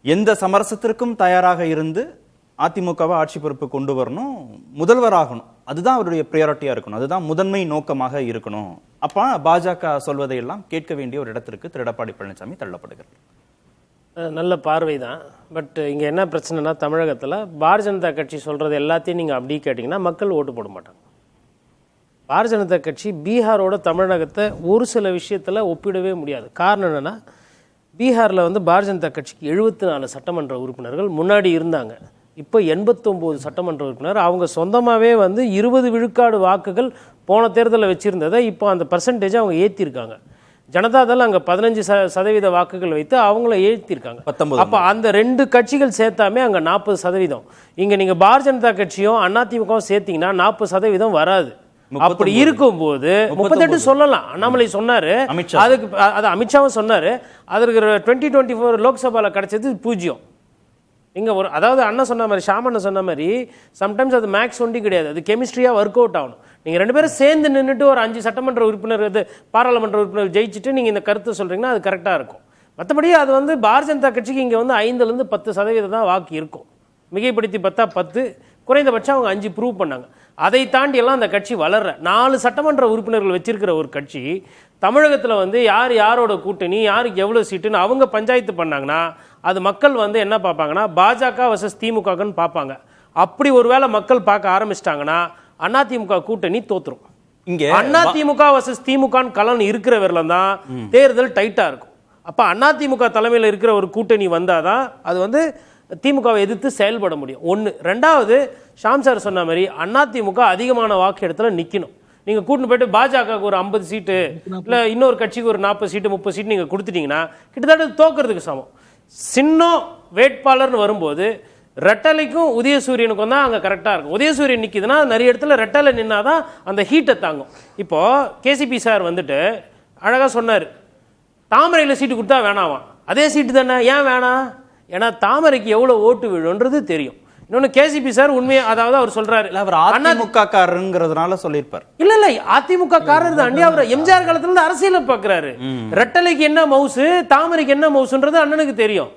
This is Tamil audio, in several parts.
எந்த சமரசத்திற்கும் தயாராக இருந்து அதிமுகவை ஆட்சி பொறுப்பு கொண்டு வரணும், முதல்வராகணும். அதுதான் அவருடைய பிரியாரிட்டியா இருக்கணும், அதுதான் முதன்மை நோக்கமாக இருக்கணும். அப்ப பாஜக சொல்வதையெல்லாம் கேட்க வேண்டிய ஒரு இடத்திற்கு திரு எடப்பாடி பழனிசாமி தள்ளப்படுகிறார். நல்ல பார்வை தான். பட் இங்கே என்ன பிரச்சனைனா, தமிழகத்தில் பாரதிய ஜனதா கட்சி சொல்கிறது எல்லாத்தையும் நீங்கள் அப்படி கேட்டிங்கன்னா மக்கள் ஓட்டு போட மாட்டாங்க. பாரதிய ஜனதா கட்சி பீகாரோட தமிழகத்தை ஒரு சில விஷயத்தில் ஒப்பிடவே முடியாது. காரணம் என்னென்னா, பீகாரில் வந்து பாரதிய ஜனதா கட்சிக்கு 74 சட்டமன்ற உறுப்பினர்கள் முன்னாடி இருந்தாங்க. இப்போ 89 சட்டமன்ற உறுப்பினர். அவங்க சொந்தமாகவே வந்து 20 விழுக்காடு வாக்குகள் போன தேர்தலில் வச்சுருந்ததை இப்போ அந்த பர்சன்டேஜை அவங்க ஏற்றிருக்காங்க. ஜனதாதள் அங்கே 15% வாக்குகள் வைத்து அவங்கள ஏற்றிருக்காங்க. அப்போ அந்த 2 கட்சிகள் சேர்த்தாமே அங்கே 40%. இங்கே நீங்கள் பாரதிய ஜனதா கட்சியும் அதிமுகவும் சேர்த்தீங்கன்னா 40% வராது. அப்படி இருக்கும்போது 38 சொல்லலாம். அண்ணாமலை சொன்னாரு, அதுக்கு அது அமித்ஷாவும் சொன்னாரு. அதற்கு 2024 லோக்சபாவில் கிடைச்சது 0. இங்கே ஒரு அதாவது அண்ணன் சொன்ன மாதிரி, ஷாமண்ணன் சொன்ன மாதிரி, சம்டைம்ஸ் அது மேக்ஸ் ஒண்டி கிடையாது, அது கெமிஸ்ட்ரியாக ஒர்க் அவுட் ஆகணும். நீங்கள் 2 பேரும் சேர்ந்து நின்றுட்டு ஒரு 5 சட்டமன்ற உறுப்பினர் பாராளுமன்ற உறுப்பினர் ஜெயிச்சுட்டு நீங்கள் இந்த கருத்தை சொல்கிறீங்கன்னா அது கரெக்டாக இருக்கும். மற்றபடி அது வந்து பாரதிய ஜனதா கட்சிக்கு இங்கே வந்து 5லேருந்து 10% தான் வாக்கு இருக்கும். மிகைப்படுத்தி பார்த்தா 10, குறைந்தபட்சம் அவங்க 5 ப்ரூவ் பண்ணாங்க. அதை தாண்டியெல்லாம் அந்த கட்சி வளர்ற 4 சட்டமன்ற உறுப்பினர்கள் வச்சிருக்கிற ஒரு கட்சி தமிழகத்தில் வந்து யார் யாரோட கூட்டணி, யாருக்கு எவ்வளோ சீட்டுன்னு அவங்க பஞ்சாயத்து பண்ணாங்கன்னா அது மக்கள் வந்து என்ன பார்ப்பாங்கன்னா பாஜக வர்சஸ் திமுகன்னு பார்ப்பாங்க. அப்படி ஒருவேளை மக்கள் பார்க்க ஆரம்பிச்சிட்டாங்கன்னா அதிமுக கூட்டணி தோத்துரும். இங்கே அதிமுக வர்சஸ் திமுக கலன் இருக்கிற வரலாம் தான் தேர்தல் டைட்டா இருக்கும். அப்ப அதிமுக தலைமையில் இருக்கிற ஒரு கூட்டணி வந்தாதான் அது வந்து திமுகவை எதிர்த்து செயல்பட முடியும். ஒன்று. ரெண்டாவது, ஷாம் சார் சொன்ன மாதிரி அதிமுக அதிகமான வாக்கு இடத்துல நிற்கணும். நீங்கள் கூட்டின்னு போயிட்டு பாஜகவுக்கு ஒரு 50 சீட்டு இல்லை இன்னொரு கட்சிக்கு ஒரு 40 சீட்டு 30 சீட்டு நீங்கள் கொடுத்துட்டீங்கன்னா கிட்டத்தட்ட தோக்கிறதுக்கு சமம். சின்னம் வேட்பாளர்னு வரும்போது ரெட்டலைக்கும் உதயசூரியனுக்கும் தான் அங்கே கரெக்டாக இருக்கும். உதயசூரியன் நிற்கிதுன்னா நிறைய இடத்துல ரெட்டலை நின்னா தான் அந்த ஹீட்டை தாங்கும். இப்போது கேசிபி சார் வந்துட்டு அழகாக சொன்னார், தாமரையில் சீட்டு கொடுத்தா வேணாவாம். அதே சீட்டு தானே, ஏன் வேணாம்? ஏன்னா தாமரைக்கு எவ்வளோ ஓட்டு விழுன்றது தெரியும். இன்னொன்று, கேசிபி சார் உண்மையை, அதாவது அவர் சொல்றாரு, அவர் அதிமுக காரங்கிறதுனால சொல்லியிருப்பார். இல்ல அதிமுக காரர் தாண்டி அவர் எம்ஜிஆர் காலத்துல இருந்து அரசியலை பார்க்கிறாரு. ரெட்டலைக்கு என்ன மவுசு, தாமரைக்கு என்ன மவுசுன்றது அண்ணனுக்கு தெரியும்.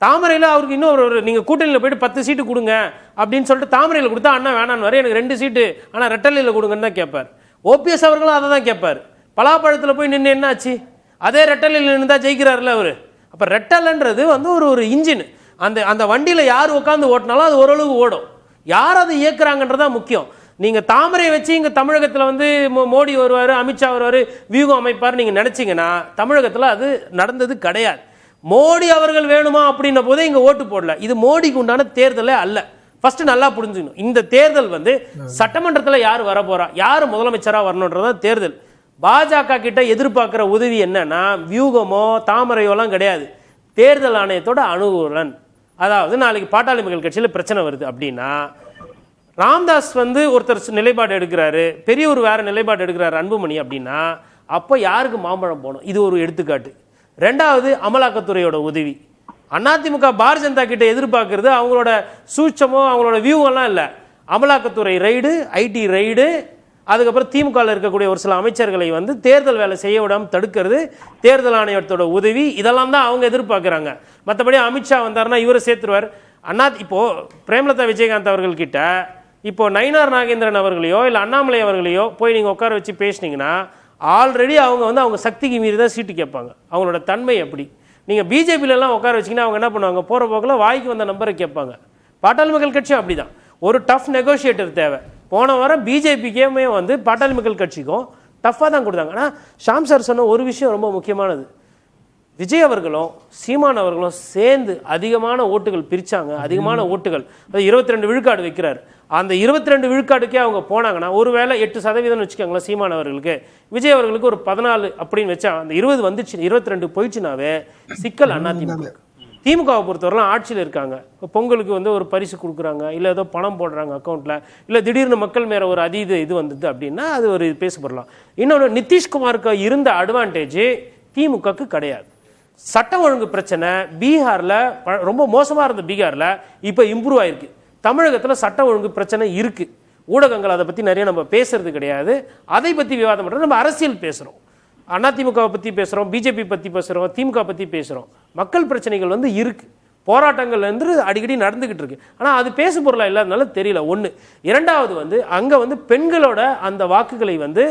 தாமரையில் அவருக்கு இன்னொரு நீங்க கூட்டணியில் போயிட்டு 10 சீட்டு கொடுங்க அப்படின்னு சொல்லிட்டு தாமரையில் கொடுத்தா அண்ணா வேணான்னு வர, எனக்கு 2 சீட்டு ஆனால் ரெட்டலையில் கொடுங்கன்னு தான் கேட்பார். ஓபிஎஸ் அவர்களும் அதை தான் கேட்பார். பலாப்பழத்தில் போய் நின்று என்ன ஆச்சு, அதே ரெட்டலையில் நின்று தான் ஜெயிக்கிறாருல அவரு. அப்போ ரெட்டலைன்றது வந்து ஒரு இன்ஜின். அந்த வண்டியில் யார் உட்காந்து ஓட்டினாலும் அது ஓரளவு ஓடும். யார் அதை இயக்குறாங்கன்றதான் முக்கியம். நீங்கள் தாமரையை வச்சு இங்கே தமிழகத்தில் வந்து மோடி வருவார், அமித்ஷா வருவார், வியூகம் அமைப்பார் நீங்கள் நினச்சிங்கன்னா தமிழகத்தில் அது நடந்தது கிடையாது. மோடி அவர்கள் வேணுமா அப்படின்ன போதே இங்கே ஓட்டு போடல. இது மோடிக்கு உண்டான தேர்தலே அல்ல. ஃபர்ஸ்ட் நல்லா புரிஞ்சுக்கணும். இந்த தேர்தல் வந்து சட்டமன்றத்தில் யார் வர போறா, யார் முதலமைச்சராக வரணுன்றதான் தேர்தல். பாஜக கிட்ட எதிர்பார்க்கிற உதவி என்னன்னா வியூகமோ தாமரையோலாம் கிடையாது, தேர்தல் ஆணையத்தோட அனுகூலன். அதாவது நாளைக்கு பாட்டாளி மக்கள் கட்சியில் பிரச்சனை வருது அப்படின்னா ராம்தாஸ் வந்து ஒருத்தர் நிலைப்பாடு எடுக்கிறாரு, பெரியவர் வேற நிலைப்பாடு எடுக்கிறாரு, அன்புமணி அப்படின்னா அப்போ யாருக்கு மாம்பழம் போகணும்? இது ஒரு எடுத்துக்காட்டு. ரெண்டாவது, அமலாக்கத்துறையோட உதவி. அதிமுக பாரதிய ஜனதா கிட்ட எதிர்பார்க்கறது அவங்களோட சூட்சமோ அவங்களோட வியூவெல்லாம் இல்லை, அமலாக்கத்துறை ரைடு, ஐடி ரைடு, அதுக்கப்புறம் திமுகவில் இருக்கக்கூடிய ஒரு சில அமைச்சர்களை வந்து தேர்தல் வேலை செய்ய விடாமல் தடுக்கிறது, தேர்தல் ஆணையத்தோட உதவி, இதெல்லாம் தான் அவங்க எதிர்பார்க்குறாங்க. மற்றபடி அமித்ஷா வந்தாருன்னா இவரை சேர்த்துருவார். இப்போ பிரேமலதா விஜயகாந்த் அவர்கள்கிட்ட இப்போ நயினார் நாகேந்திரன் அவர்களையோ இல்லை அண்ணாமலை அவர்களையோ போய் நீங்கள் உட்கார வச்சு பேசினீங்கன்னா ஆல்ரெடி அவங்க வந்து அவங்க சக்திக்கு மீறி தான் சீட்டு கேட்பாங்க. அவங்களோட தன்மை எப்படி. நீங்கள் பிஜேபியிலலாம் உட்கார வச்சிங்கன்னா அவங்க என்ன பண்ணுவாங்க, போகிற போக்கில் வாய்க்கு வந்த நம்பரை கேட்பாங்க. பாட்டாளி மக்கள் கட்சியும் அப்படி தான். ஒரு டஃப் நெகோஷியேட்டர் தேவை. போன வாரம் பிஜேபிக்கே வந்து பாட்டாளி மக்கள் கட்சிக்கும் டஃப்பாக தான் கொடுத்தாங்க. ஆனால் ஷாம் சார் சொன்ன ஒரு விஷயம் ரொம்ப முக்கியமானது, விஜய் அவர்களும் சீமான் அவர்களும் சேர்ந்து அதிகமான ஓட்டுகள் பிரித்தாங்க. அதிகமான ஓட்டுகள், அது 22 விழுக்காடு வைக்கிறார். அந்த 22 விழுக்காடுக்கே அவங்க போனாங்கன்னா ஒருவேளை 8% வச்சுக்கோங்களேன் சீமான் அவர்களுக்கு, விஜய் அவர்களுக்கு ஒரு 14 அப்படின்னு வச்சா அந்த 20 வந்துச்சு, 22 போயிடுச்சுனாவே சிக்கல் அதிமுக. திமுகவை பொறுத்தவரைலாம் ஆட்சியில் இருக்காங்க, பொங்கலுக்கு வந்து ஒரு பரிசு கொடுக்குறாங்க, இல்லை ஏதோ பணம் போடுறாங்க அக்கௌண்ட்டில், இல்லை திடீர்னு மக்கள் மேலே ஒரு இது வந்தது அப்படின்னா அது ஒரு பேசப்படலாம். இன்னொன்று, நிதிஷ்குமாருக்கு இருந்த அட்வான்டேஜ் திமுகக்கு கிடையாது. சட்ட ஒழுங்கு பிரச்சனை பீகாரில் ரொம்ப மோசமாக இருந்த பீகாரில் இப்போ இம்ப்ரூவ் ஆயிருக்கு. தமிழகத்தில் சட்ட ஒழுங்கு பிரச்சனை இருக்குது. ஊடகங்கள் அதை பற்றி நிறைய நம்ம பேசுறது கிடையாது. அதை பற்றி விவாதம் பண்ணுறது, நம்ம அரசியல் பேசுகிறோம். அதிமுகவை பற்றி பேசுகிறோம், பிஜேபி பற்றி பேசுகிறோம், திமுக பற்றி பேசுகிறோம். மக்கள் பிரச்சனைகள் வந்து இருக்குது. போராட்டங்கள் வந்து அடிக்கடி நடந்துகிட்டு இருக்கு. ஆனால் அது பேசு பொருளா இல்லாதனால தெரியல. ஒன்று. இரண்டாவது வந்து அங்கே வந்து பெண்களோட அந்த வாக்குகளை வந்து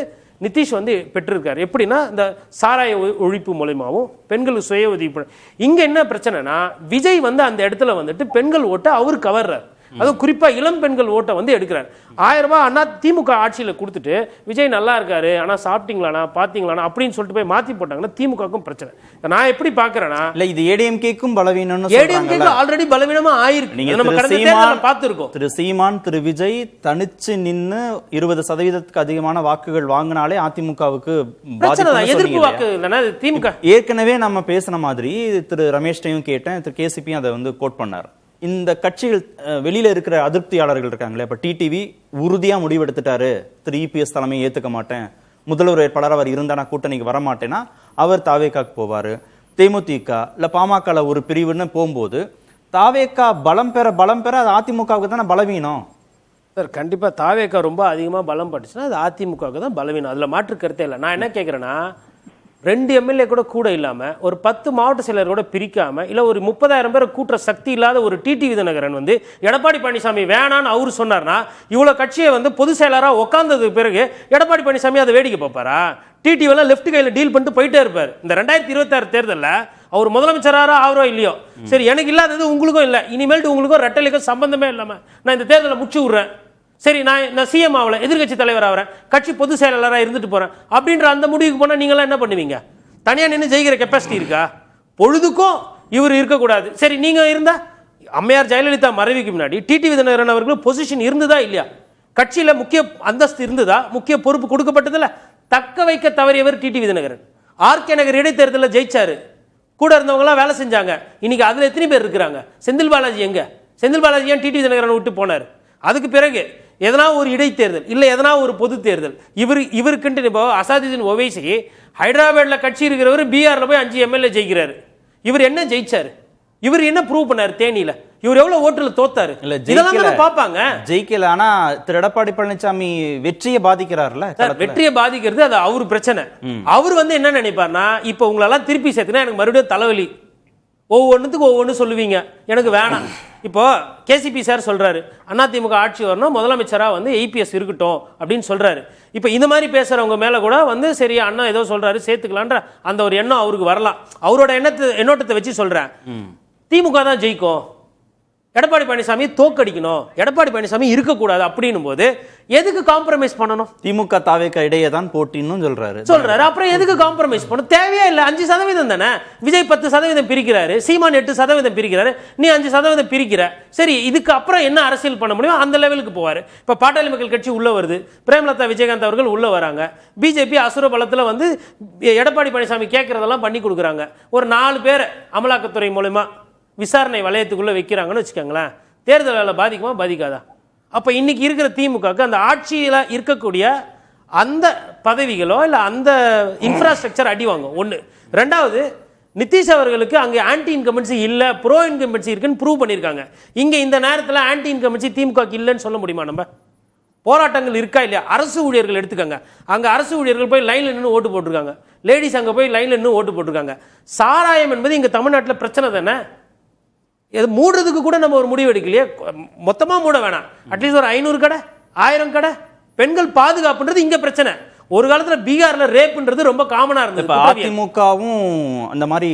நிதிஷ் வந்து பெற்றிருக்காரு. எப்படின்னா இந்த சாராய ஒழிப்பு மூலமாகவும் பெண்கள் சுய உதவி. இங்கே என்ன பிரச்சனைனா விஜய் வந்து அந்த இடத்துல வந்துட்டு பெண்கள் ஓட்டை அவர் கவர்றார். அதுவும் குறிப்பா இளம் பெண்கள் ஓட்டை வந்து எடுக்கிறார். 1000 ரூபாய் அண்ணா திமுக ஆட்சியில் கொடுத்துட்டு விஜய் நல்லா இருக்காரு ஆனா சாப்பிட்டீங்களாண்ணா பாத்தீங்களாண்ணா அப்படின்னு சொல்லிட்டு போய் மாத்தி போட்டாங்கன்னா திமுகவுக்கும் பிரச்சனை. நான் எப்படி பாக்குறேன்னா இல்ல இது ஏடிஎம்கேக்கும் பலவீனம். ஏடிஎம்கேக்கு ஆல்ரெடி பலவீனமா ஆயிருக்கு. நம்ம கடந்த தேர்தல்ல பார்த்திருக்கோம். திரு சீமான் திரு விஜய் தனிச்சு நின்னு 20% அதிகமான வாக்குகள் வாங்கினாலே அதிமுகவுக்கு பிரச்சனை தான். எதிர்ப்பு வாக்கு இல்லைன்னா திமுக. ஏற்கனவே நம்ம பேசின மாதிரி திரு ரமேஷ்டையும் கேட்டேன், திரு கேசிபியும் அதை வந்து கோட் பண்ணார். இந்த கட்சிகள் வெளியில இருக்கிற அதிருப்தியாளர்கள் இருக்காங்களே, இப்ப டிடிவி உறுதியா முடிவெடுத்துட்டாரு, திரு இபிஎஸ் தலைமையை ஏத்துக்க மாட்டேன், முதல்வர் வேட்பாளர் அவர் இருந்தா நான் கூட்டணிக்கு வர மாட்டேன்னா அவர் தாவேக்காக்கு போவாரு. தேமுதிக இல்ல பாமக ஒரு பிரிவுன்னு போகும்போது தாவேக்கா பலம் பெற அது அதிமுகவுக்கு தானே பலவீனம். சார் கண்டிப்பா தாவேக்கா ரொம்ப அதிகமா பலம் பட்டுச்சுன்னா அது அதிமுகவுக்கு தான் பலவீனம். அதுல மாற்று கருத்தே இல்லை. நான் என்ன கேட்கிறேன்னா 2 எம்எல்ஏ கூட இல்லாம ஒரு 10 மாவட்ட செயலர் கூட பிரிக்காம இல்ல ஒரு 30,000 பேரை கூட்டுற சக்தி இல்லாத ஒரு டிடிவி தினகரன் வந்து எடப்பாடி பழனிசாமி வேணான்னு அவரு சொன்னார்னா இவ்வளவு கட்சியை வந்து பொதுச் செயலரா உட்கார்ந்ததுக்கு பிறகு எடப்பாடி பழனிசாமி அதை வேடிக்கை பார்ப்பாரா? டிடிவி லெஃப்ட் கையில டீல் பண்ணிட்டு போயிட்டே இருப்பார். இந்த 2026 தேர்தலில் அவர் முதலமைச்சராரோ ஆவரோ இல்லையோ சரி எனக்கு இல்லாதது உங்களுக்கும் இல்லை, இனிமேல்ட்டு உங்களுக்கும் ரெட்டலைக்கும் சம்பந்தமே இல்லாம நான் இந்த தேர்தலை முடிச்சு விடுறேன், சரி நான் சிஎம் ஆகல எதிர்கட்சி தலைவர் ஆகிறேன், கட்சி பொதுச் செயலாளராக இருந்துட்டு போறேன் அப்படின்ற அந்த முடிவுக்கு போனா நீங்களாம் என்ன பண்ணுவீங்க? தனியா நின்று ஜெயிக்கிற கெப்பாசிட்டி இருக்கா? பொழுதுக்கும் இவர் இருக்கக்கூடாது. சரி நீங்க இருந்தா அம்மையார் ஜெயலலிதா மறைவுக்கு முன்னாடி டிடிவி தினகரன் அவர்களுக்கு பொசிஷன் இருந்ததா இல்லையா? கட்சியில முக்கிய அந்தஸ்து இருந்ததா? முக்கிய பொறுப்பு கொடுக்கப்பட்டதில்ல. தக்க வைக்க தவறியவர் டிடிவி தினகரன். ஆர்கே நகர் இடைத்தேர்தலில் ஜெயிச்சாரு, கூட இருந்தவங்க எல்லாம் வேலை செஞ்சாங்க. இன்னைக்கு அதுல எத்தனை பேர் இருக்கிறாங்க? செந்தில் பாலாஜி எங்க? செந்தில் பாலாஜி ஏன் டிடிவி தினகரன் விட்டு போனார்? அதுக்கு பிறகு எதனா ஒரு இடைத்தேர்தல் இல்ல எதனா ஒரு பொது தேர்தல் இவருக்குன்ட்டு இப்போ அசாதுதீன் ஒவைசி ஹைதராபாத்ல கட்சி இருக்கிறவர் பீகார்ல போய் 5 எம்எல்ஏ ஜெயிக்கிறாரு. இவர் என்ன ஜெயிச்சாரு? இவர் என்ன ப்ரூவ் பண்ணாரு? தேனியில இவர் எவ்வளவு ஓட்டுல தோத்தாரு? இதெல்லாம் பாப்பாங்க. ஜெயிக்கல. ஆனா திரு எடப்பாடி பழனிசாமி வெற்றியை பாதிக்கிறாருல. வெற்றியை பாதிக்கிறது அது அவரு பிரச்சனை. அவர் வந்து என்ன நினைப்பார்னா இப்ப உங்களெல்லாம் திருப்பி சேர்த்துனா எனக்கு மறுபடியும் தலைவலி, ஒவ்வொன்றுத்துக்கு ஒவ்வொன்று சொல்லுவீங்க, எனக்கு வேணாம். இப்போ கேசிபி சார் சொல்றாரு அதிமுக ஆட்சி வரணும், முதலமைச்சரா வந்து ஏபிஎஸ் இருக்கட்டும் அப்படின்னு சொல்றாரு. இப்போ இந்த மாதிரி பேசுறவங்க மேல கூட வந்து சரி அண்ணா ஏதோ சொல்றாரு சேர்த்துக்கலான்ற அந்த ஒரு எண்ணம் அவருக்கு வரலாம். அவரோட எண்ணோட்டத்தை வச்சு சொல்றேன். திமுக தான் ஜெயிக்கும், எடப்பாடி பழனிசாமி தோக்கடிக்கணும், எடப்பாடி பழனிசாமி இருக்கக்கூடாது அப்படின்னும் போது எதுக்கு காம்ப்ரமைஸ் பண்ணணும்? திமுக தாவேக்கா இடையே தான் போட்டின்னு சொல்றாரு. அப்புறம் எதுக்கு காம்ப்ரமைஸ் பண்ணணும்? தேவையே இல்லை. 5% தானே. விஜய் 10% பிரிக்கிறாரு, சீமான் 8% பிரிக்கிறாரு, நீ 5% பிரிக்கிற. சரி இதுக்கு அப்புறம் என்ன அரசியல் பண்ண முடியும் அந்த லெவலுக்கு போவாரு. இப்ப பாட்டாளி மக்கள் கட்சி உள்ள வருது, பிரேமலதா விஜயகாந்த் அவர்கள் உள்ள வராங்க, பிஜேபி அசுர பலத்துல வந்து எடப்பாடி பழனிசாமி கேட்கறதெல்லாம் பண்ணி கொடுக்குறாங்க. ஒரு 4 பேரை அமலாக்கத்துறை மூலமா விசாரணை வளையத்துக்குள்ள வைக்கிறாங்கன்னு வச்சுக்கோங்களேன். தேர்தல் வேலை பாதிக்குமா பாதிக்காதா? அப்ப இன்னைக்கு இருக்கிற திமுகக்கு அந்த ஆட்சியில இருக்கக்கூடிய அந்த பதவிகளோ இல்ல அந்த இன்ஃப்ராஸ்ட்ரக்சர் அடி வாங்கும். ஒண்ணு. ரெண்டாவது நிதிஷ் அவர்களுக்கு அங்க ஆன்டி இன்கம்பன்சி இல்ல, ப்ரோ இன்கம்பன்சி இருக்குன்னு ப்ரூவ் பண்ணிருக்காங்க. இங்க இந்த நேரத்தில் ஆன்டி இன்கம்பன்சி திமுக இல்லைன்னு சொல்ல முடியுமா? நம்ம போராட்டங்கள் இருக்கா இல்லையா? அரசு ஊழியர்கள் எடுத்துக்கங்க. அங்க அரசு ஊழியர்கள் போய் லைன்ல நின்று ஓட்டு போட்டிருக்காங்க, லேடிஸ் அங்க போய் லைன்ல நின்று ஓட்டு போட்டிருக்காங்க. சாராயம் என்பது இங்க தமிழ்நாட்டில் பிரச்சனை தானே. மூடுறதுக்கு கூட நம்ம ஒரு முடிவு எடுக்கலையே. மொத்தமா மூட வேணாம், அட்லீஸ்ட் ஒரு 500 கடை 1000 கடை. பெண்கள் பாதுகாப்புன்றது இங்க பிரச்சனை. ஒரு காலத்துல பீகார்ல ரேப்ன்றது ரொம்ப காமனா இருந்தது. அதிமுகவும் அந்த மாதிரி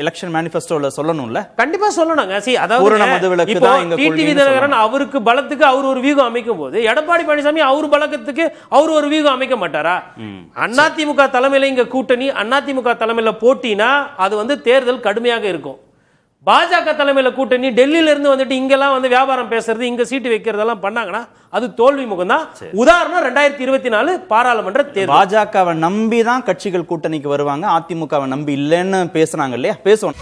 எலெக்ஷன் மேனிஃபெஸ்டோல சொல்லணும்ல, கண்டிப்பா சொல்லணுங்க. அதாவது டிடிவி தினகரன் அவருக்கு பலத்துக்கு அவர் ஒரு வியூகம் அமைக்கும் போது எடப்பாடி பழனிசாமி அவர் பலத்துக்கு அவர் ஒரு வியூகம் அமைக்க மாட்டாரா? அதிமுக தலைமையில இங்க கூட்டணி, அதிமுக தலைமையில போட்டினா அது வந்து தேர்தல் கடுமையாக இருக்கும். பாஜக தலைமையில கூட்டணி டெல்லியில இருந்து வந்துட்டு இங்கெல்லாம் வந்து வியாபாரம் பேசுறது, இங்க சீட்டு வைக்கிறதெல்லாம் பண்ணாங்கன்னா அது தோல்வி முகம் தான். உதாரணம் 2024 பாராளுமன்ற தேர்தல். பாஜகவை நம்பி தான் கட்சிகள் கூட்டணிக்கு வருவாங்க, அதிமுகவை நம்பி இல்லைன்னு பேசுறாங்க இல்லையா? பேசுவோம்.